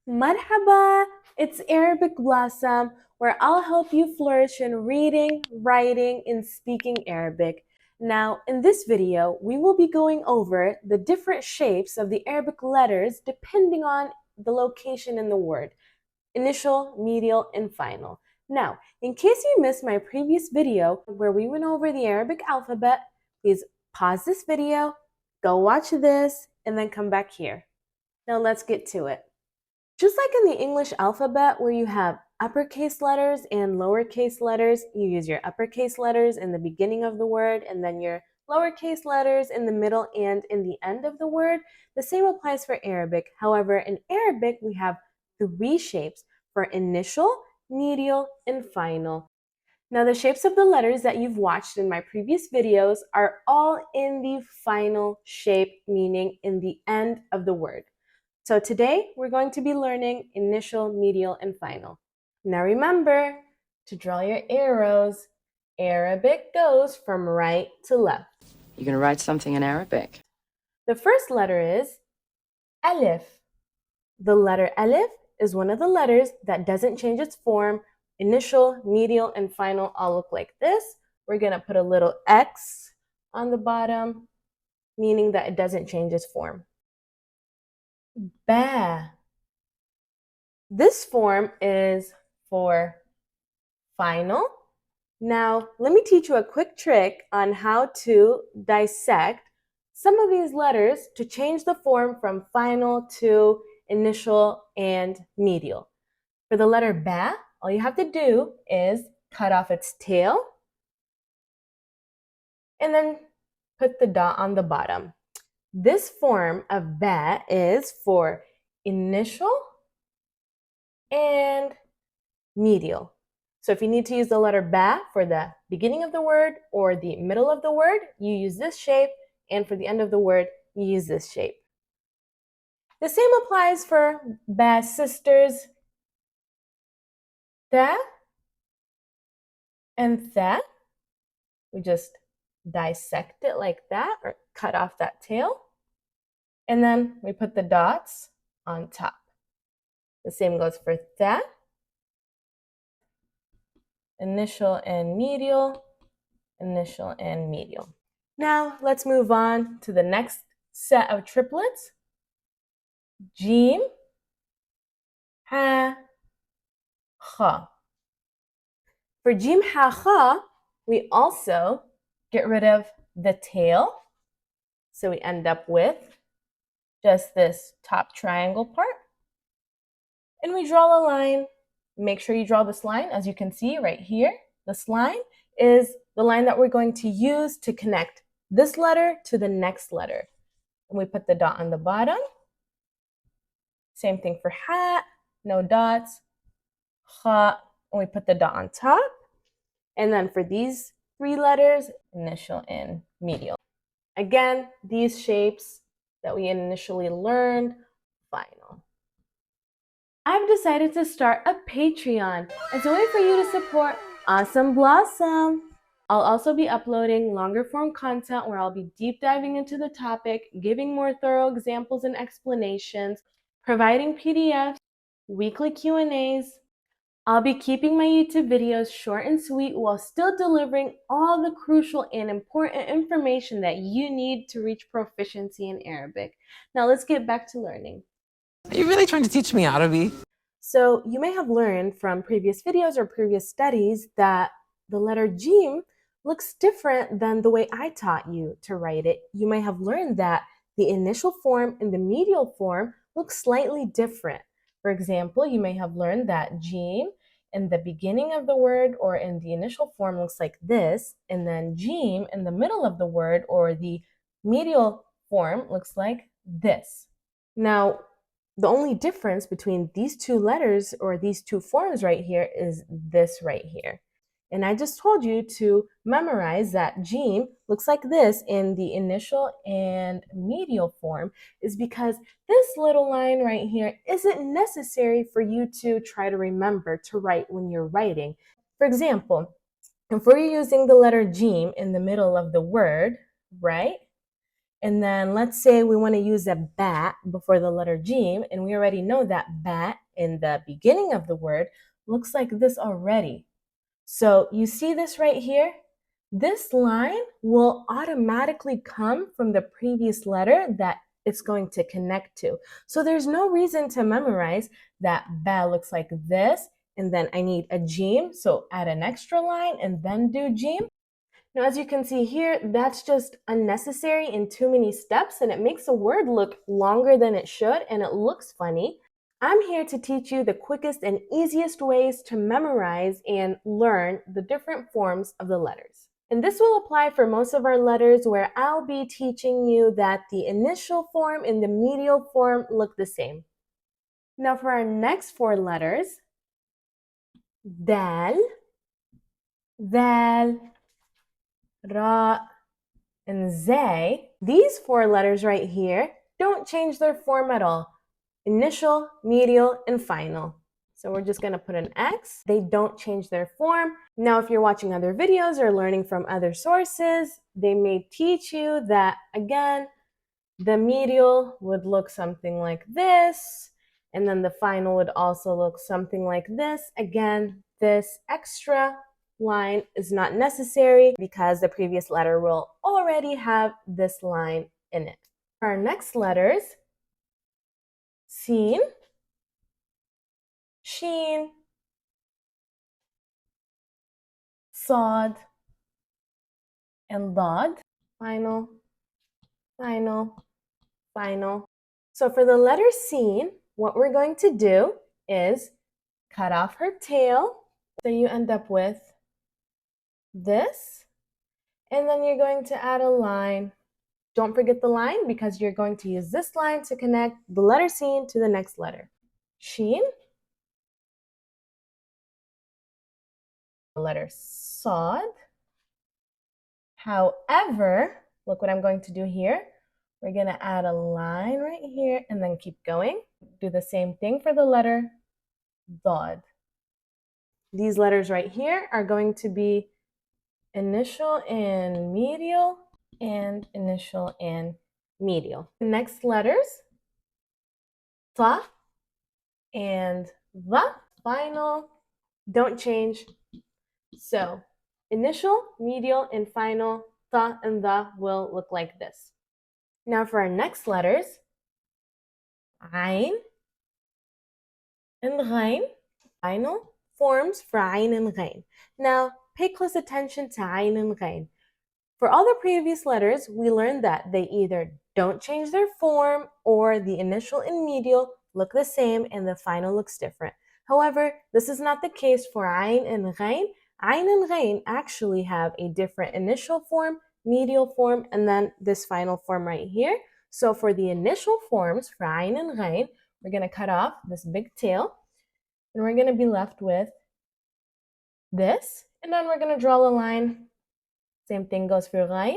Marhaba! It's Arabic Blossom, where I'll help you flourish in reading, writing, and speaking Arabic. Now, in this video, we will be going over the different shapes of the Arabic letters depending on the location in the word: initial, medial, and final. Now, in case you missed my previous video where we went over the Arabic alphabet, please pause this video, go watch this, and then come back here. Now let's get to it. Just like in the English alphabet where you have uppercase letters and lowercase letters, you use your uppercase letters in the beginning of the word and then your lowercase letters in the middle and in the end of the word. The same applies for Arabic. However, in Arabic, we have three shapes for initial, medial, and final. Now, the shapes of the letters that you've watched in my previous videos are all in the final shape, meaning in the end of the word. So today we're going to be learning initial, medial, and final. Now remember to draw your arrows. Arabic goes from right to left. You're going to write something in Arabic. The first letter is Alif. The letter Alif is one of the letters that doesn't change its form. Initial, medial, and final all look like this. We're going to put a little X on the bottom, meaning that it doesn't change its form. Ba. This form is for final. Now, let me teach you a quick trick on how to dissect some of these letters to change the form from final to initial and medial. For the letter ba, all you have to do is cut off its tail and then put the dot on the bottom. This form of ba is for initial and medial. So if you need to use the letter ba for the beginning of the word or the middle of the word, you use this shape, and for the end of the word, you use this shape. The same applies for ba sisters, tha and tha. We just dissect it like that, or cut off that tail, and then we put the dots on top. The same goes for tha, initial and medial, initial and medial. Now let's move on to the next set of triplets. Jim, ha, kha. For jim, ha, kha, we also get rid of the tail. So we end up with just this top triangle part. And we draw a line. Make sure you draw this line, as you can see right here. This line is the line that we're going to use to connect this letter to the next letter. And we put the dot on the bottom. Same thing for ha, no dots. Kha, and we put the dot on top. And then for these three letters, initial and medial. Again, these shapes that we initially learned, final. I've decided to start a Patreon as a way for you to support Awesome Blossom. I'll also be uploading longer form content where I'll be deep diving into the topic, giving more thorough examples and explanations, providing PDFs, weekly Q&As. I'll be keeping my YouTube videos short and sweet while still delivering all the crucial and important information that you need to reach proficiency in Arabic. Now let's get back to learning. Are you really trying to teach me Arabic? So you may have learned from previous videos or previous studies that the letter Jim looks different than the way I taught you to write it. You may have learned that the initial form and the medial form look slightly different. For example, you may have learned that Jim in the beginning of the word or in the initial form looks like this, and then Jim in the middle of the word or the medial form looks like this. Now, the only difference between these two letters or these two forms right here is this right here. And I just told you to memorize that Jim looks like this in the initial and medial form is because this little line right here isn't necessary for you to try to remember to write when you're writing. For example, if we're using the letter Jim in the middle of the word, right? And then let's say we want to use a bat before the letter Jim, and we already know that bat in the beginning of the word looks like this already. So you see this right here? This line will automatically come from the previous letter that it's going to connect to. So there's no reason to memorize that ba looks like this, and then I need a Jim, so add an extra line and then do Jim. Now, as you can see here, that's just unnecessary and too many steps, and it makes a word look longer than it should, and it looks funny. I'm here to teach you the quickest and easiest ways to memorize and learn the different forms of the letters. And this will apply for most of our letters, where I'll be teaching you that the initial form and the medial form look the same. Now for our next four letters, dal, dal, ra, and zay, these four letters right here don't change their form at all. Initial, medial, and final. So we're just going to put an X. They don't change their form. Now, if you're watching other videos or learning from other sources, they may teach you that, again, the medial would look something like this, and then the final would also look something like this. Again, this extra line is not necessary because the previous letter will already have this line in it. For our next letters, Sin, Sheen, Sod, and Dod. Final, final, final. So for the letter Sin, what we're going to do is cut off her tail. So you end up with this, and then you're going to add a line. Don't forget the line because you're going to use this line to connect the letter Sin to the next letter. Sheen, the letter Sod. However, look what I'm going to do here. We're going to add a line right here and then keep going. Do the same thing for the letter Dod. These letters right here are going to be initial and medial and initial and medial. The next letters, ta and the, final, don't change. So initial, medial, and final, ta and the will look like this. Now for our next letters, Ain and Ghain, final forms for Ain and Ghain. Now pay close attention to Ain and Ghain. For all the previous letters, we learned that they either don't change their form or the initial and medial look the same and the final looks different. However, this is not the case for Ain and Ghain. Ain and Ghain actually have a different initial form, medial form, and then this final form right here. So for the initial forms for Ain and Ghain, we're going to cut off this big tail, and we're going to be left with this, and then we're going to draw a line. Same thing goes for Ghain.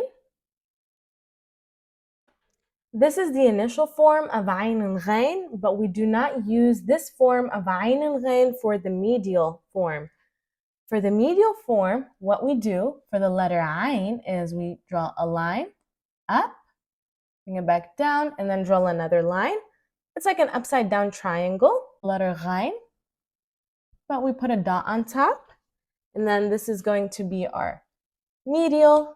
This is the initial form of Ain and Ghain, but we do not use this form of Ain and Ghain for the medial form. For the medial form, what we do for the letter Ain is we draw a line up, bring it back down, and then draw another line. It's like an upside down triangle, letter Ghain, but we put a dot on top, and then this is going to be our medial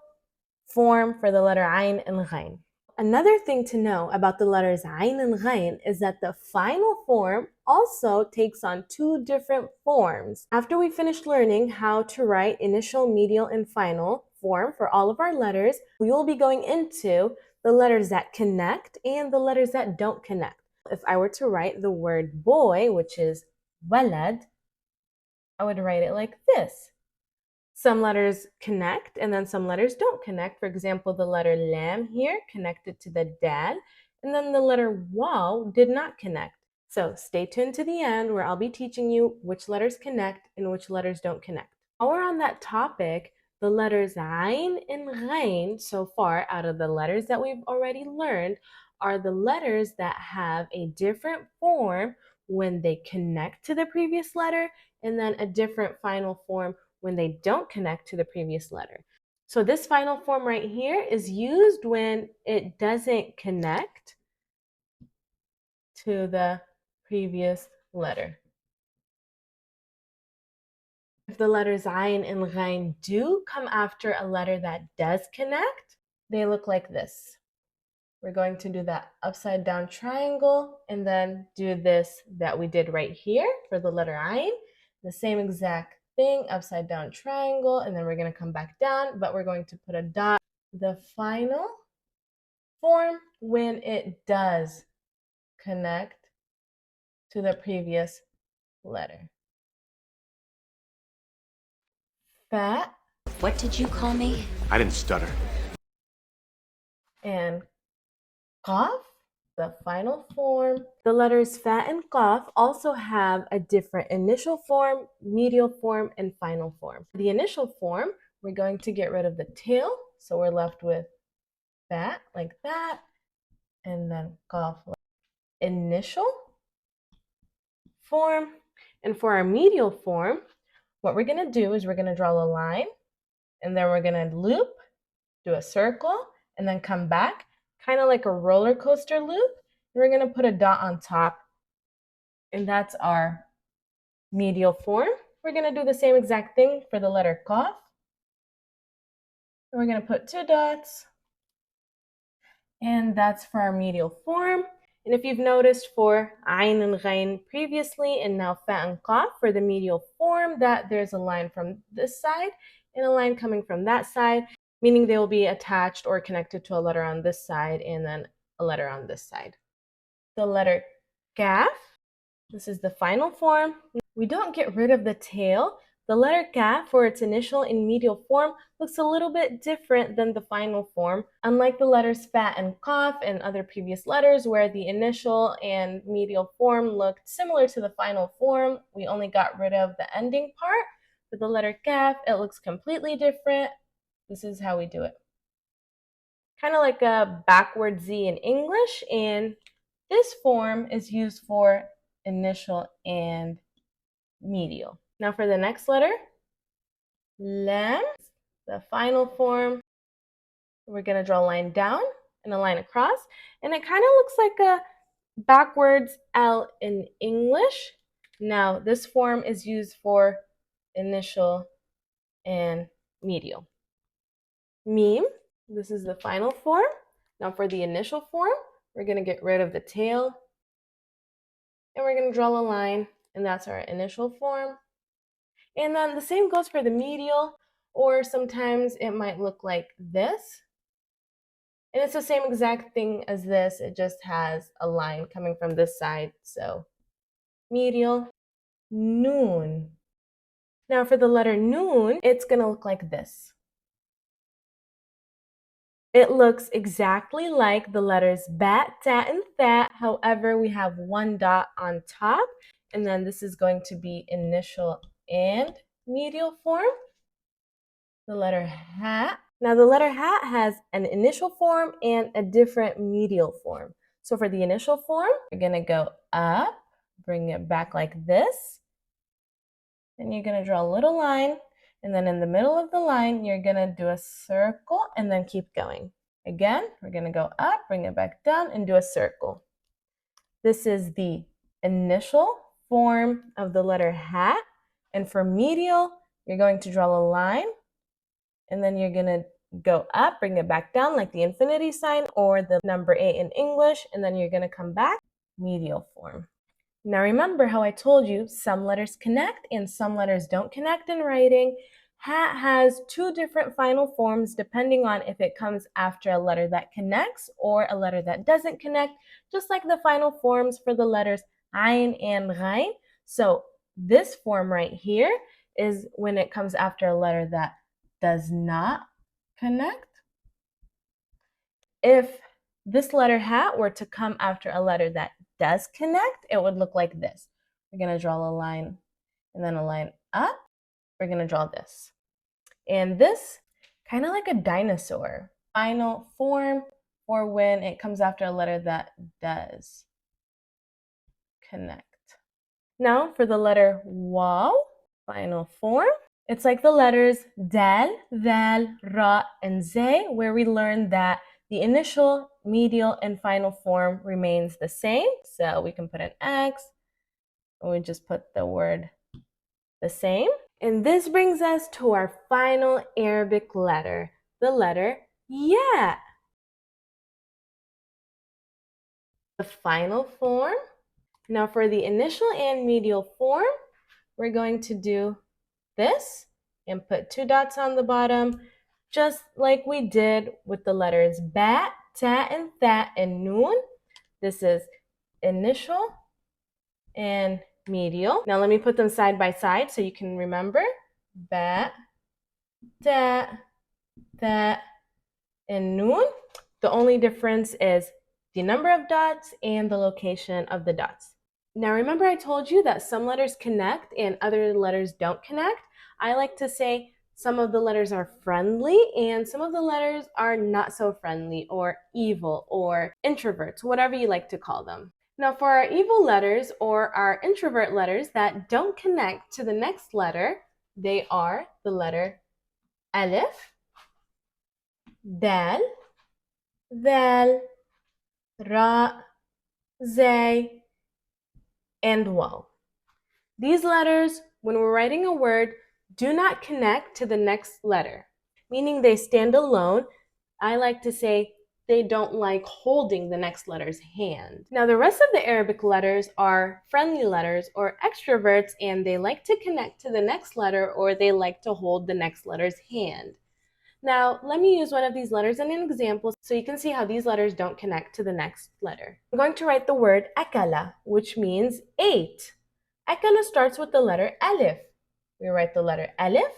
form for the letter Ain and Ghain. Another thing to know about the letters Ain and Ghain is that the final form also takes on two different forms. After we finished learning how to write initial, medial, and final form for all of our letters, we will be going into the letters that connect and the letters that don't connect. If I were to write the word boy, which is walad, I would write it like this. Some letters connect and then some letters don't connect. For example, the letter lam here connected to the dal, and then the letter waw did not connect. So stay tuned to the end where I'll be teaching you which letters connect and which letters don't connect. While we're on that topic, the letters Ain and Ghain so far out of the letters that we've already learned are the letters that have a different form when they connect to the previous letter and then a different final form when they don't connect to the previous letter. So this final form right here is used when it doesn't connect to the previous letter. If the letters ayin and ghain do come after a letter that does connect, they look like this. We're going to do that upside down triangle and then do this that we did right here for the letter ayin. The same exact thing, upside down triangle, and then we're going to come back down, but we're going to put a dot. The final form when it does connect to the previous letter. Fat. What did you call me? I didn't stutter. And qaf, the final form. The letters fa and qaf also have a different initial form, medial form, and final form. The initial form, we're going to get rid of the tail, so we're left with fa like that, and then qaf like initial form. And for our medial form, what we're going to do is we're going to draw a line, and then we're going to loop, do a circle, and then come back, kind of like a roller coaster loop. We're going to put a dot on top, and that's our medial form. We're going to do the same exact thing for the letter qaf. We're going to put 2 dots, and that's for our medial form. And if you've noticed for ayn and ghain previously, and now fa and qaf for the medial form, that there's a line from this side and a line coming from that side, meaning they will be attached or connected to a letter on this side and then a letter on this side. The letter kaf, this is the final form. We don't get rid of the tail. The letter kaf for its initial and medial form looks a little bit different than the final form. Unlike the letters fa and qaf and other previous letters where the initial and medial form looked similar to the final form, we only got rid of the ending part. For the letter kaf, it looks completely different. This is how we do it. Kind of like a backward Z in English, and this form is used for initial and medial. Now for the next letter, lam, the final form. We're going to draw a line down and a line across, and it kind of looks like a backwards L in English. Now this form is used for initial and medial. Meme, this is the final form. Now for the initial form, we're going to get rid of the tail, and we're going to draw a line, and that's our initial form. And then the same goes for the medial, or sometimes it might look like this. And it's the same exact thing as this, it just has a line coming from this side. So medial, noon. Now for the letter noon, it's going to look like this. It looks exactly like the letters bat, tat, and that. However, we have 1 dot on top, and then this is going to be initial and medial form. The letter hat. Now the letter hat has an initial form and a different medial form. So for the initial form, you're going to go up, bring it back like this, and you're going to draw a little line, and then in the middle of the line, you're going to do a circle and then keep going. Again, we're going to go up, bring it back down, and do a circle. This is the initial form of the letter hat. And for medial, you're going to draw a line, and then you're going to go up, bring it back down like the infinity sign or the number 8 in English, and then you're going to come back, medial form. Now remember how I told you some letters connect and some letters don't connect in writing. Hat has 2 different final forms depending on if it comes after a letter that connects or a letter that doesn't connect, just like the final forms for the letters ayn and ghain. So this form right here is when it comes after a letter that does not connect. If this letter hat were to come after a letter that does connect, it would look like this. We're going to draw a line and then a line up. We're going to draw this. And this, kind of like a dinosaur, final form for when it comes after a letter that does connect. Now for the letter waw, final form. It's like the letters dal, ذال, ra, and zay, where we learned that the initial, medial, and final form remains the same. So we can put an X, and we just put the word the same. And this brings us to our final Arabic letter, the letter ya. The final form. Now for the initial and medial form, we're going to do this and put 2 dots on the bottom, just like we did with the letters ba, ta, and tha, and noon. This is initial and medial. Now let me put them side by side so you can remember. Ba, ta, tha, and noon. The only difference is the number of dots and the location of the dots. Now remember I told you that some letters connect and other letters don't connect. I like to say some of the letters are friendly and some of the letters are not so friendly or evil or introverts, whatever you like to call them. Now for our evil letters or our introvert letters that don't connect to the next letter, they are the letter alif, dal, ذال, ra, zay, and waw. These letters, when we're writing a word, do not connect to the next letter, meaning they stand alone. I like to say they don't like holding the next letter's hand. Now, the rest of the Arabic letters are friendly letters or extroverts, and they like to connect to the next letter or they like to hold the next letter's hand. Now, let me use one of these letters in an example so you can see how these letters don't connect to the next letter. I'm going to write the word akala, which means ate. Akala starts with the letter alif. We write the letter alif,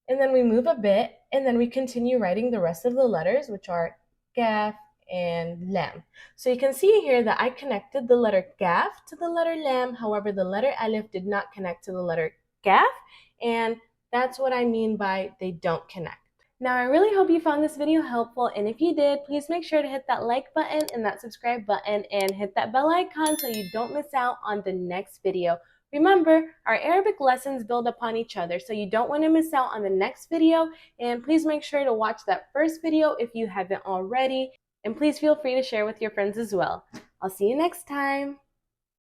and then we move a bit, and then we continue writing the rest of the letters, which are kaf and lam. So you can see here that I connected the letter kaf to the letter lam. However, the letter alif did not connect to the letter kaf, and that's what I mean by they don't connect. Now, I really hope you found this video helpful, and if you did, please make sure to hit that like button and that subscribe button and hit that bell icon so you don't miss out on the next video. Remember, our Arabic lessons build upon each other, so you don't want to miss out on the next video, and please make sure to watch that first video if you haven't already, and please feel free to share with your friends as well. I'll see you next time.